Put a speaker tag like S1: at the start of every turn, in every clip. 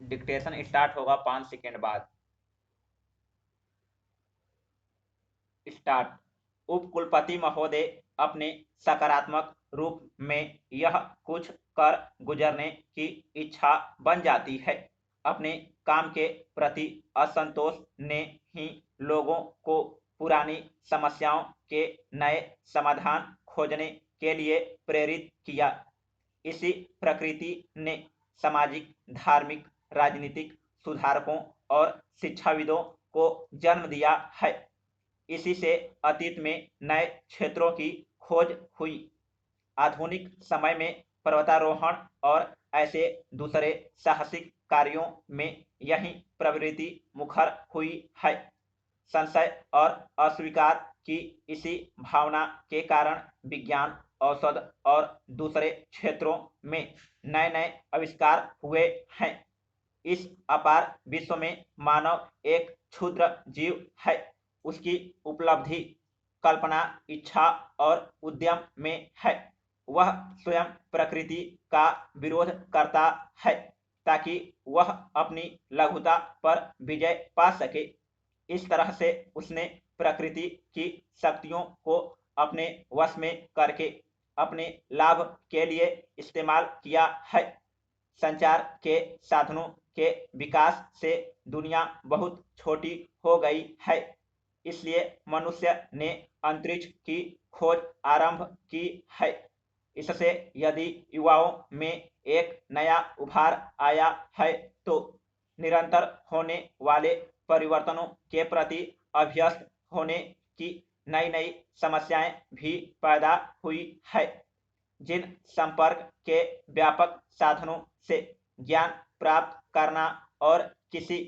S1: Dictation start होगा 5 second बाद। Start. उप कुलपति महोदय, अपने सकारात्मक रूप में यह कुछ कर गुजरने की इच्छा बन जाती है। अपने काम के प्रति असंतोष ने ही लोगों को पुरानी समस्याओं के नए समाधान खोजने के लिए प्रेरित किया। इसी प्रकृति ने सामाजिक, धार्मिक, राजनीतिक सुधारकों और शिक्षाविदों को जन्म दिया है। इसी से अतीत में नए क्षेत्रों की खोज हुई। आधुनिक समय में पर्वतारोहण और ऐसे दूसरे साहसिक कार्यों में यही प्रवृत्ति मुखर हुई है। संशय और अस्वीकार की इसी भावना के कारण विज्ञान, औषध और दूसरे क्षेत्रों में नए नए आविष्कार हुए हैं। इस अपार विश्व में मानव एक क्षुद्र जीव है। उसकी उपलब्धि कल्पना, इच्छा और उद्यम में है। वह स्वयं प्रकृति का विरोध करता है ताकि वह अपनी लघुता पर विजय पा सके। इस तरह से उसने प्रकृति की शक्तियों को अपने वश में करके अपने लाभ के लिए इस्तेमाल किया है। संचार के साधनों के विकास से दुनिया बहुत छोटी हो गई है। इसलिए मनुष्य ने अंतरिक्ष की खोज आरंभ की है। इससे यदि युवाओं में एक नया उभार आया है तो निरंतर होने वाले परिवर्तनों के प्रति अभ्यस्त होने की नई नई समस्याएं भी पैदा हुई है। जिन संपर्क के व्यापक साधनों से ज्ञान प्राप्त करना और किसी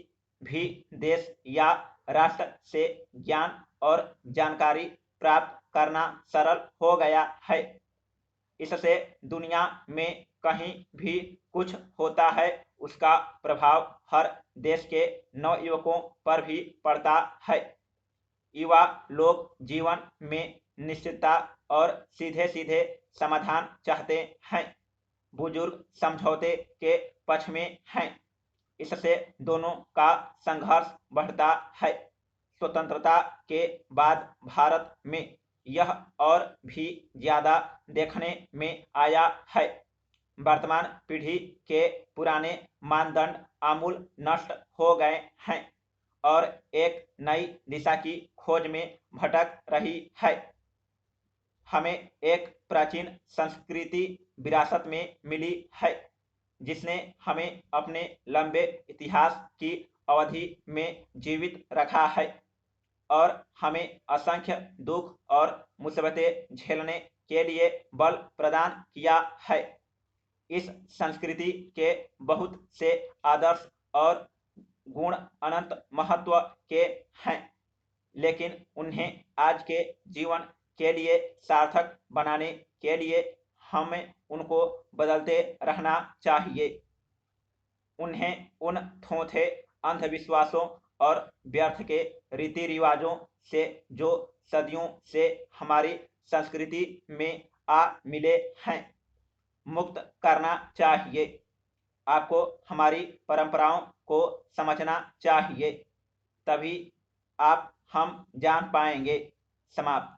S1: भी देश या राष्ट्र से ज्ञान और जानकारी प्राप्त करना सरल हो गया है। इससे दुनिया में कहीं भी कुछ होता है, उसका प्रभाव हर देश के नवयुवकों पर भी पड़ता है। युवा लोग जीवन में निश्चितता और सीधे सीधे समाधान चाहते हैं। बुजुर्ग समझौते के पक्ष में हैं। इससे दोनों का संघर्ष बढ़ता है। स्वतंत्रता के बाद भारत में यह और भी ज्यादा देखने में आया है। वर्तमान पीढ़ी के पुराने मानदंड आमूल नष्ट हो गए हैं और एक नई दिशा की खोज में भटक रही है। हमें एक प्राचीन संस्कृति विरासत में मिली है जिसने हमें अपने लंबे इतिहास की अवधि में जीवित रखा है और हमें असंख्य दुख और मुसीबतें झेलने के लिए बल प्रदान किया है। इस संस्कृति के बहुत से आदर्श और गुण अनंत महत्व के हैं, लेकिन उन्हें आज के जीवन के लिए सार्थक बनाने के लिए हमें उनको बदलते रहना चाहिए। उन्हें उन थोथे अंधविश्वासों और व्यर्थ के रीति रिवाजों से जो सदियों से हमारी संस्कृति में आ मिले हैं मुक्त करना चाहिए। आपको हमारी परंपराओं को समझना चाहिए, तभी आप हम जान पाएंगे। समाप्त।